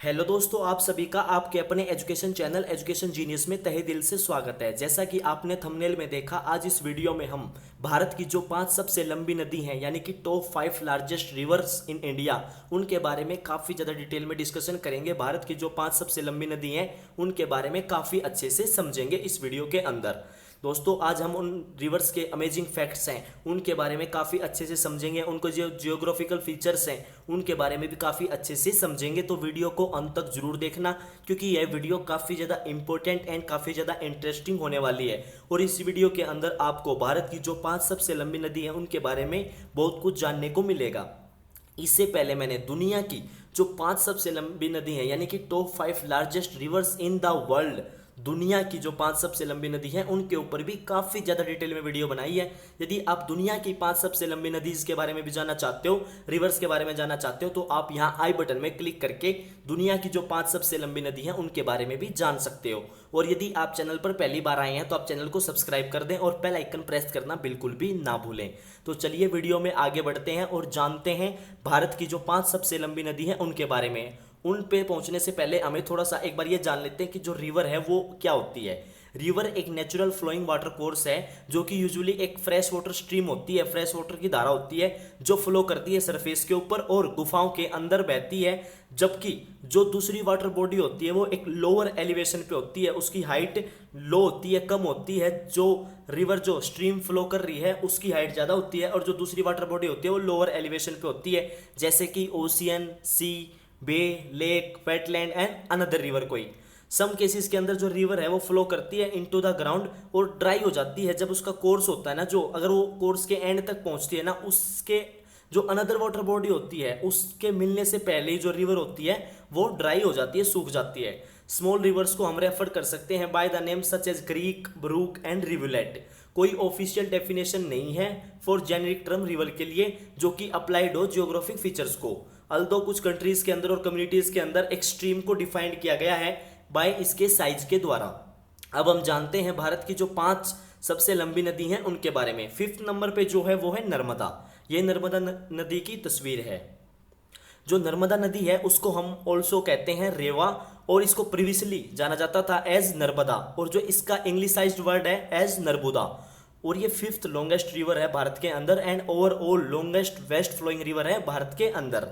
Hello दोस्तों, आप सभी का आपके अपने एजुकेशन चैनल एजुकेशन जीनियस में तहे दिल से स्वागत है। जैसा कि आपने थंबनेल में देखा, आज इस वीडियो में हम भारत की जो 5 सबसे लंबी नदी हैं यानी कि top 5 largest reverse in India, उनके बारे में काफ़ी ज़्यादा डिटेल में डिस्कशन करेंगे। भारत की जो 5 सबसे लंबी नदी हैं उनके बारे में काफ़ी अच्छे से समझेंगे इस वीडियो के अंदर। दोस्तों, आज हम उन रिवर्स के अमेजिंग फैक्ट्स हैं उनके बारे में काफ़ी अच्छे से समझेंगे, उनको जो जियोग्राफिकल फीचर्स हैं उनके बारे में भी काफ़ी अच्छे से समझेंगे। तो वीडियो को अंत तक जरूर देखना, क्योंकि यह वीडियो काफ़ी ज़्यादा इंपॉर्टेंट एंड काफ़ी ज़्यादा इंटरेस्टिंग होने वाली है। और इस वीडियो के अंदर आपको भारत की जो 5 सबसे लंबी नदी है उनके बारे में बहुत कुछ जानने को मिलेगा। इससे पहले मैंने दुनिया की जो 5 सबसे लंबी नदी है यानी कि top 5 largest reverse in the world, दुनिया की जो 5 सबसे लंबी नदी है उनके ऊपर भी काफ़ी ज़्यादा डिटेल में वीडियो बनाई है। यदि आप दुनिया की 5 सबसे लंबी नदीज के बारे में भी जानना चाहते हो, रिवर्स के बारे में जानना चाहते हो, तो आप यहाँ आई बटन में क्लिक करके दुनिया की जो 5 सबसे लंबी नदी है उनके बारे में भी जान सकते हो। और यदि आप चैनल पर पहली बार आए हैं तो आप चैनल को सब्सक्राइब कर दें और बेल आइकन प्रेस करना बिल्कुल भी ना भूलें। तो चलिए वीडियो में आगे बढ़ते हैं और जानते हैं भारत की जो 5 सबसे लंबी नदी है उनके बारे में। उन पे पहुंचने से पहले हमें थोड़ा सा एक बार ये जान लेते हैं कि जो रिवर है वो क्या होती है। रिवर एक नेचुरल फ्लोइंग वाटर कोर्स है जो कि यूजुअली एक फ्रेश वाटर स्ट्रीम होती है, फ्रेश वाटर की धारा होती है जो फ्लो करती है सरफेस के ऊपर और गुफाओं के अंदर बहती है। जबकि जो दूसरी वाटर बॉडी होती है वो एक लोअर एलिवेशन पे होती है, उसकी हाइट लो होती है, कम होती है। जो रिवर जो स्ट्रीम फ्लो कर रही है उसकी हाइट ज़्यादा होती है और जो दूसरी वाटर बॉडी होती है वो लोअर एलिवेशन पे होती है, जैसे कि ocean, sea, bay, lake, wetland and another river. कोई सम केसेस के अंदर जो रिवर है वो फ्लो करती है इनटू द ग्राउंड और ड्राई हो जाती है जब उसका कोर्स होता है ना, जो अगर वो कोर्स के एंड तक पहुंचती है ना, उसके जो अनदर वाटर बॉडी होती है उसके मिलने से पहले ही जो रिवर होती है वो ड्राई हो जाती है, सूख जाती है। स्मॉल रिवर्स को हम रेफर कर सकते हैं by the name such as creek, brook and rivulet. कोई ऑफिशियल डेफिनेशन नहीं है फॉर जेनेरिक टर्म रिवर के लिए जो कि अप्लाइड हो जियोग्राफिक फीचर्स को। अल्दो कुछ कंट्रीज के अंदर और कम्युनिटीज के अंदर एक स्ट्रीम को डिफाइंड किया गया है बाय इसके साइज के द्वारा। अब हम जानते हैं भारत की जो 5 सबसे लंबी नदी हैं उनके बारे में। 5th नंबर पे जो है वो है नर्मदा। ये नर्मदा नदी की तस्वीर है। जो नर्मदा नदी है उसको हम ऑल्सो कहते हैं रेवा, और इसको प्रीवियसली जाना जाता था एज नर्मदा, और जो इसका इंग्लिसाइज्ड वर्ड है एज नर्बुदा। और ये 5th लॉन्गेस्ट रिवर है भारत के अंदर and overall longest west flowing river है भारत के अंदर।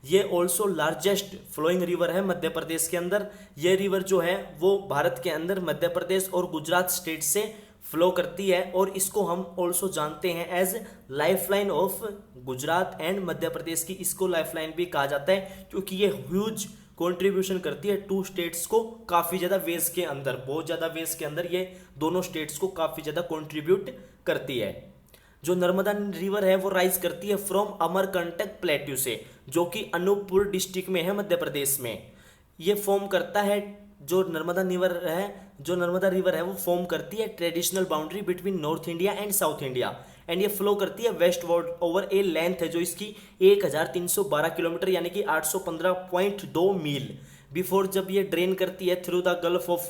ये ऑल्सो लार्जेस्ट फ्लोइंग रिवर है मध्य प्रदेश के अंदर। ये रिवर जो है वो भारत के अंदर मध्य प्रदेश और गुजरात स्टेट से फ्लो करती है, और इसको हम ऑल्सो जानते हैं as lifeline of Gujarat and Madhya Pradesh की। इसको लाइफलाइन भी कहा जाता है क्योंकि ये ह्यूज कंट्रीब्यूशन करती है 2 स्टेट्स को काफ़ी ज़्यादा वेज के अंदर, बहुत ज़्यादा वेज के अंदर ये दोनों स्टेट्स को काफ़ी ज़्यादा कंट्रीब्यूट करती है। जो नर्मदा रिवर है वो राइज करती है फ्रॉम अमरकंटक प्लेट्यू से, जो कि अनूपपुर डिस्ट्रिक्ट में है मध्य प्रदेश में। ये फॉर्म करता है जो नर्मदा रिवर है वो फॉर्म करती है traditional boundary between north India and south India, and ये फ्लो करती है वेस्ट वर्ड ओवर ए लेंथ है जो इसकी 1312 किलोमीटर यानी कि 815.2 मील। बिफोर जब ये ड्रेन करती है through the gulf of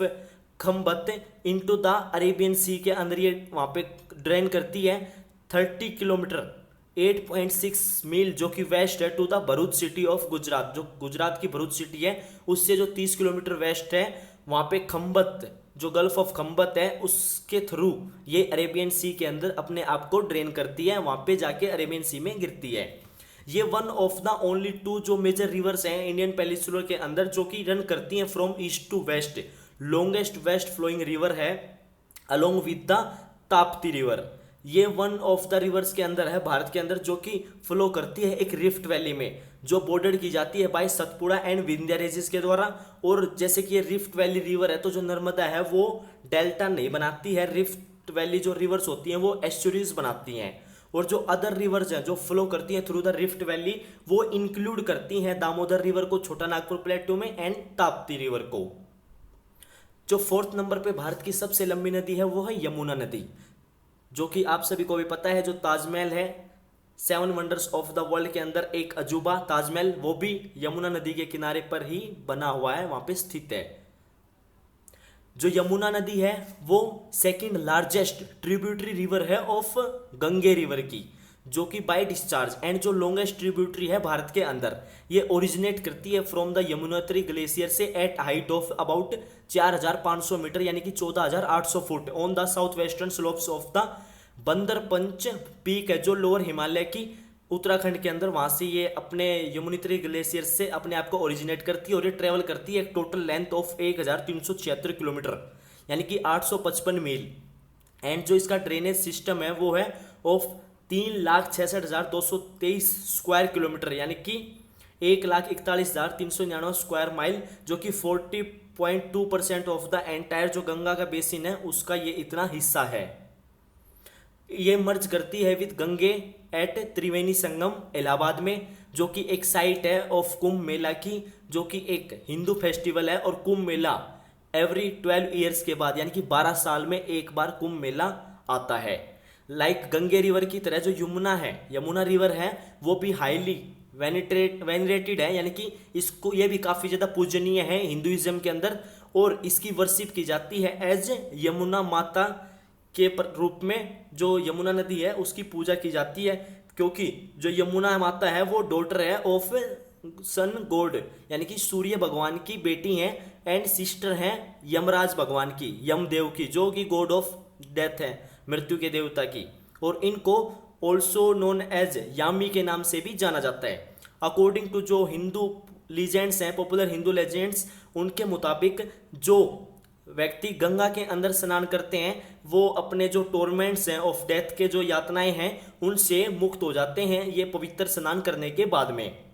Khambhat into the Arabian sea के अंदर, ये वहाँ पे ड्रेन करती है 30 किलोमीटर 8.6 मील जो कि वेस्ट है to the Bharuch city of Gujarat. जो गुजरात की भरूच सिटी है उससे जो 30 किलोमीटर वेस्ट है वहाँ पे खम्बत, जो गल्फ ऑफ खम्बत है उसके थ्रू ये अरेबियन सी के अंदर अपने आप को ड्रेन करती है, वहाँ पे जाके अरेबियन सी में गिरती है। ये वन ऑफ द ओनली 2 जो मेजर रिवर्स हैं इंडियन पेनिसुलर के अंदर जो कि रन करती हैं from east to west. Longest west flowing river है along with the Tapti river. ये वन ऑफ द रिवर्स के अंदर है भारत के अंदर जो कि फ्लो करती है एक रिफ्ट वैली में जो बॉर्डर की जाती है by Satpura and Vindhya ranges के द्वारा। और जैसे कि ये रिफ्ट वैली रिवर है तो जो नर्मदा है वो डेल्टा नहीं बनाती है, रिफ्ट वैली जो रिवर्स होती हैं वो एस्चुरीज बनाती हैं। और जो अदर रिवर्स हैं जो फ्लो करती हैं थ्रू द रिफ्ट वैली वो इंक्लूड करती हैं दामोदर रिवर को छोटा नागपुर प्लेटू में एंड ताप्ती रिवर को। जो 4th नंबर पे भारत की सबसे लंबी नदी है वो है यमुना नदी, जो कि आप सभी को भी पता है। जो ताजमहल है 7 वंडर्स ऑफ द वर्ल्ड के अंदर एक अजूबा ताजमहल, वो भी यमुना नदी के किनारे पर ही बना हुआ है, वहां पे स्थित है। जो यमुना नदी है वो 2nd लार्जेस्ट ट्रिब्यूटरी रिवर है ऑफ गंगे रिवर की। जो कि बाय डिस्चार्ज एंड जो लॉन्गेस्ट ट्रिब्यूटरी है भारत के अंदर, ये ओरिजिनेट करती है फ्रॉम द यमुनोत्री ग्लेशियर से at height of about 4500 metre यानी कि 14800 foot on the south western slopes of the Bandarpunch peak है, जो लोअर हिमालय की उत्तराखंड के अंदर, वहां से ये अपने यमुनोत्री ग्लेशियर से अपने आप को ओरिजिनेट करती है और ये ट्रेवल करती है एक टोटल लेंथ ऑफ 1376 किलोमीटर यानी कि 855 मील। एंड जो इसका ड्रेनेज सिस्टम है वो है ऑफ 3,66,223 स्क्वायर किलोमीटर यानी कि 1,41,399 स्क्वायर माइल, जो कि 40.2% ऑफ द एंटायर जो गंगा का बेसिन है उसका ये इतना हिस्सा है। ये मर्ज करती है विद गंगे एट त्रिवेणी संगम इलाहाबाद में, जो कि एक साइट है ऑफ कुंभ मेला की, जो कि एक हिंदू फेस्टिवल है। और कुंभ मेला एवरी 12 ईयर्स के बाद यानी कि 12 साल में एक बार कुंभ मेला आता है। लाइक गंगे रिवर की तरह जो यमुना रिवर है वो भी हाईली वेनरेटेड है, यानी कि इसको ये भी काफ़ी ज़्यादा पूजनीय है हिंदुइज्म के अंदर, और इसकी वर्शिप की जाती है एज यमुना माता के रूप में। जो यमुना नदी है उसकी पूजा की जाती है, क्योंकि जो यमुना माता है वो डॉटर है ऑफ सन गॉड यानी कि सूर्य भगवान की बेटी हैं, एंड सिस्टर हैं यमराज भगवान की, यमदेव की, जो कि गॉड ऑफ डेथ है, मृत्यु के देवता की। और इनको ऑल्सो नोन एज यामी के नाम से भी जाना जाता है। अकॉर्डिंग टू जो हिंदू लीजेंड्स हैं, पॉपुलर हिंदू लेजेंड्स, उनके मुताबिक जो व्यक्ति गंगा के अंदर स्नान करते हैं वो अपने जो टोर्मेंट्स हैं ऑफ डेथ के जो यातनाएं हैं उनसे मुक्त हो जाते हैं ये पवित्र स्नान करने के बाद में।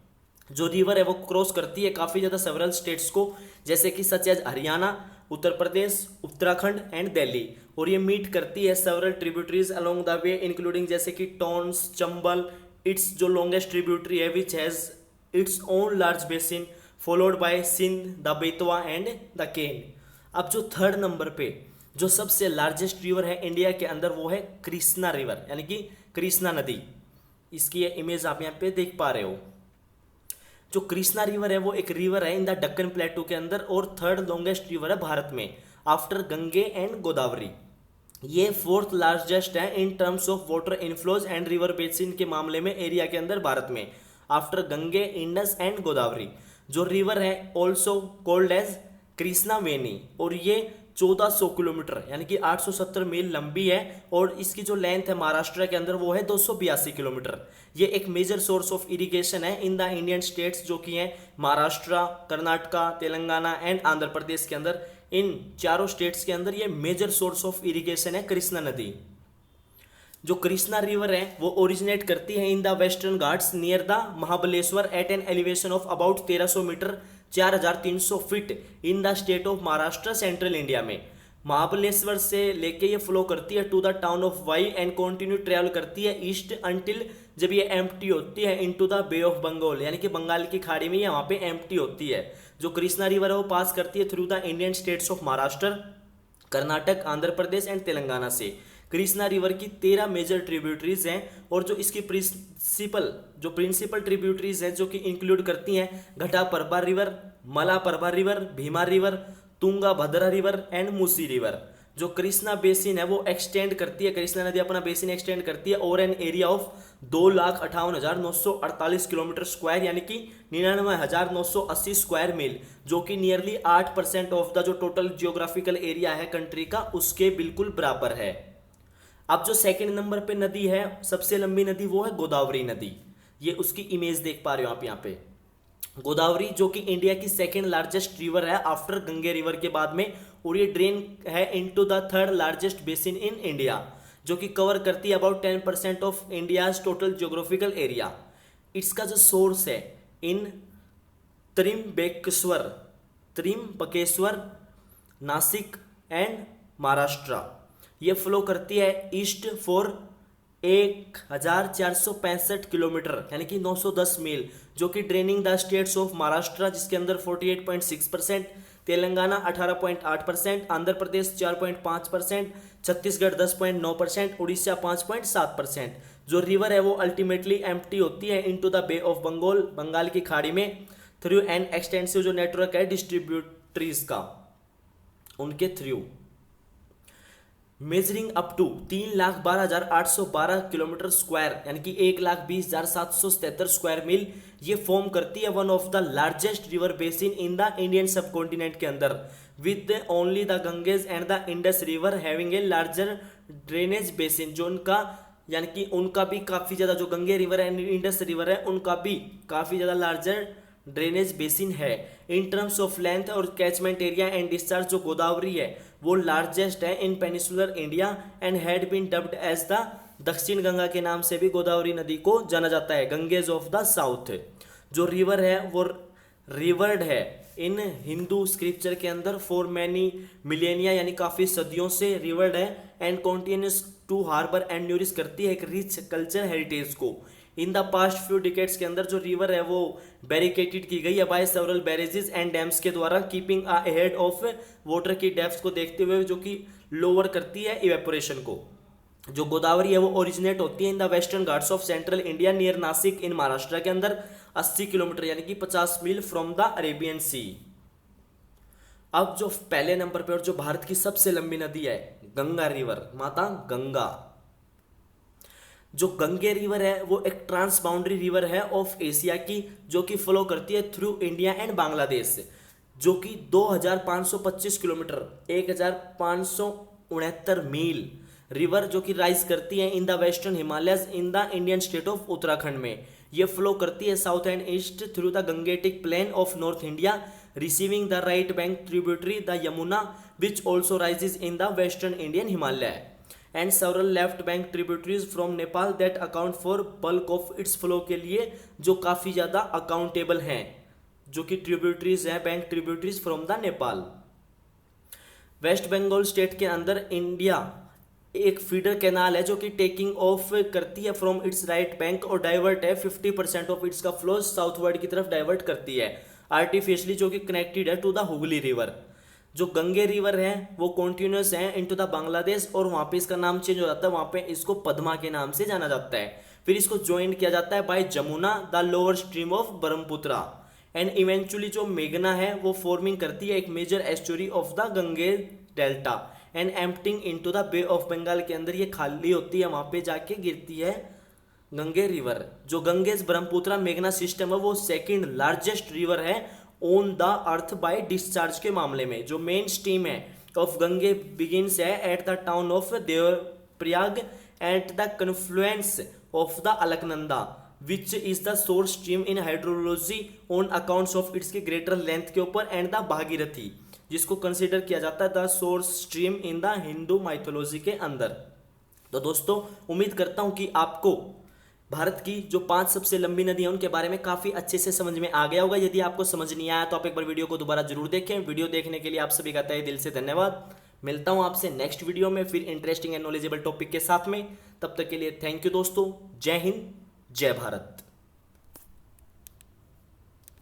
जो रिवर है वो क्रॉस करती है काफ़ी ज़्यादा सेवरल स्टेट्स को, जैसे कि such as Haryana, Uttar Pradesh, Uttarakhand and Delhi. और ये मीट करती है several tributaries along the way including जैसे कि टॉन्स, चंबल, इट्स जो लॉन्गेस्ट ट्रिब्यूटरी है which has its own large basin followed by Sindh, the Betwa and the Ken. अब जो थर्ड नंबर पे जो सबसे लार्जेस्ट रिवर है इंडिया के अंदर वो है कृष्णा रिवर यानी कि कृष्णा नदी। इसकी ये इमेज आप यहाँ पे देख पा रहे हो। जो कृष्णा रिवर है वो एक रिवर है इन द दक्कन प्लेटू के अंदर और थर्ड लॉन्गेस्ट रिवर है भारत में आफ्टर गंगे एंड गोदावरी। ये फोर्थ लार्जेस्ट है in terms of water inflows and river basin के मामले में एरिया के अंदर भारत में after Gange, Indus and Godavari. जो रिवर है ऑल्सो कॉल्ड एज कृष्णा वेनी और ये 1400 किलोमीटर यानी कि 870 मील लंबी है और इसकी जो लेंथ है महाराष्ट्र के अंदर वो है 282 किलोमीटर। ये एक मेजर सोर्स ऑफ इरिगेशन है इन द इंडियन स्टेट्स जो कि हैं महाराष्ट्र, कर्नाटका, तेलंगाना एंड आंध्र प्रदेश के अंदर। इन चारों स्टेट्स के अंदर ये मेजर सोर्स ऑफ इरिगेशन है कृष्णा नदी। जो कृष्णा रिवर है वो ओरिजिनेट करती है in the Western Ghats near the Mahabaleshwar at an elevation of about 1300 meter 4300 feet in the state of Maharashtra, central India में। महाबलेश्वर से लेके ये फ्लो करती है to the town of Wai and continue travel करती है ईस्ट अंटिल जब ये एम्प्टी होती है into the bay of Bengal यानी कि बंगाल की खाड़ी में ये वहाँ पे एम्प्टी होती है। जो कृष्णा रिवर है वो पास करती है through the Indian states of Maharashtra, Karnataka, Andhra Pradesh and Telangana से। कृष्णा रिवर की 13 मेजर ट्रिब्यूटरीज हैं और जो इसकी प्रिंसिपल ट्रिब्यूटरीज हैं जो कि इंक्लूड करती हैं Ghataprabha river, Malaprabha river, Bhima river, Tunga Bhadra river and Musi river. जो कृष्णा बेसिन है वो एक्सटेंड करती है, कृष्णा नदी अपना बेसिन एक्सटेंड करती है over an area of 2,58,948 kilometre square यानी कि 99,980 स्क्वायर मील, जो कि नियरली 8% ऑफ द जो टोटल जियोग्राफिकल एरिया है कंट्री का उसके बिल्कुल बराबर है। अब जो सेकंड नंबर पे नदी है सबसे लंबी नदी वो है गोदावरी नदी। ये उसकी इमेज देख पा रहे हो आप यहाँ पे। गोदावरी जो कि इंडिया की सेकंड लार्जेस्ट रिवर है आफ्टर गंगे रिवर के बाद में और ये ड्रेन है into the third largest basin in India जो कि कवर करती है about 10% of India's total geographical area. इसका जो सोर्स है इन त्रिम्बकेश्वर, नासिक एंड महाराष्ट्र। ये फ्लो करती है ईस्ट फॉर 1465 किलोमीटर यानी कि 910 मील जो कि draining the states of Maharashtra जिसके अंदर 48.6%, तेलंगाना 18.8%, आंध्र प्रदेश 4.5%, छत्तीसगढ़ 10.9%, उड़ीसा 5.7%। जो रिवर है वो अल्टीमेटली एम्प्टी होती है into the bay of Bengal, Bengal की खाड़ी में थ्रू एन एक्सटेंसिव जो नेटवर्क है डिस्ट्रीब्यूटरीज का उनके थ्रू। Measuring up to 3,12,812 kilometer square यानी कि 1,20,777 स्क्वायर मील ये फॉर्म करती है one of the largest river basin in the Indian subcontinent के अंदर, with only the Ganges and the Indus river having a larger drainage basin. जो उनका यानी कि उनका भी काफ़ी ज़्यादा, जो Ganges river and Indus river है उनका भी काफ़ी ज़्यादा लार्जर ड्रेनेज बेसिन है। इन टर्म्स ऑफ लेंथ और कैचमेंट एरिया एंड डिस्चार्ज जो गोदावरी है वो लार्जेस्ट है in peninsular India and had been dubbed as the Dakshin Ganga के नाम से भी गोदावरी नदी को जाना जाता है, गंगेज ऑफ द साउथ। जो रिवर है वो रिवर्ड है इन हिंदू स्क्रिप्चर के अंदर फॉर मैनी मिलेनिया यानी काफ़ी सदियों से रिवर्ड है and continues to harbour and nourish करती है एक रिच कल्चर हेरिटेज को। In the past few decades के अंदर जो रिवर है वो बैरिकेटेड की गई है by several barrages and dams के द्वारा, कीपिंग अहेड ऑफ वाटर की डेप्थ को देखते हुए, जो कि लोअर करती है इवेपोरेशन को। जो गोदावरी है वो ओरिजिनेट होती है in the Western Ghats of central India near Nashik in Maharashtra के अंदर 80 किलोमीटर यानी कि 50 मील फ्रॉम द अरेबियन सी। अब जो पहले नंबर पे और जो भारत की सबसे लंबी नदी है गंगा रिवर, माता गंगा। जो गंगे रिवर है वो एक ट्रांस बाउंड्री रिवर है ऑफ एशिया की, जो कि फ्लो करती है थ्रू इंडिया एंड बांग्लादेश, जो कि 2525 किलोमीटर 1569 मील रिवर जो कि राइज करती है in the western Himalayas in the Indian state of Uttarakhand में। ये फ्लो करती है south and east through the Gangetic plain of north India, receiving the right bank tributary the Yamuna which also rises in the western Indian Himalaya and several left bank tributaries from Nepal that account for bulk of its flow के लिए जो काफ़ी ज़्यादा accountable हैं, जो कि tributaries हैं bank tributaries from the Nepal. West Bengal state के अंदर इंडिया एक फीडर कैनाल है जो कि टेकिंग ऑफ करती है फ्रॉम इट्स राइट बैंक और डाइवर्ट है 50% ऑफ इट्स का फ्लो साउथवर्ड की तरफ डाइवर्ट करती है आर्टिफिशियली, जो कि कनेक्टेड है टू द हुगली रिवर। जो गंगे रिवर है वो कॉन्टिन्यूस है इनटू द बांग्लादेश और वहाँ पे इसका नाम चेंज हो जाता है, वहाँ पे इसको पद्मा के नाम से जाना जाता है। फिर इसको ज्वाइन किया जाता है by Jamuna the lower stream of Brahmaputra and eventually जो मेघना है वो फॉर्मिंग करती है एक major estuary of the Ganges delta and emptying into the bay of Bengal के अंदर ये खाली होती है, वहाँ पे जाके गिरती है गंगे रिवर। जो गंगेज ब्रह्मपुत्रा मेघना सिस्टम है वो सेकेंड लार्जेस्ट रिवर है on the earth by discharge के मामले में। जो मेन स्ट्रीम है ऑफ गंगे बिगिंस है at the town of Devprayag at the confluence of the Alaknanda which is the source stream in hydrology on accounts of its के greater length के ऊपर and the Bhagirathi जिसको कंसिडर किया जाता है the source stream in the Hindu mythology के अंदर। तो दोस्तों उम्मीद करता हूं कि आपको भारत की जो 5 सबसे लंबी नदी है उनके बारे में काफ़ी अच्छे से समझ में आ गया होगा। यदि आपको समझ नहीं आया तो आप एक बार वीडियो को दोबारा जरूर देखें। वीडियो देखने के लिए आप सभी का तहे दिल से धन्यवाद। मिलता हूं आपसे नेक्स्ट वीडियो में फिर इंटरेस्टिंग एंड नॉलेजेबल टॉपिक के साथ में। तब तक के लिए थैंक यू दोस्तों। जय हिंद, जय भारत।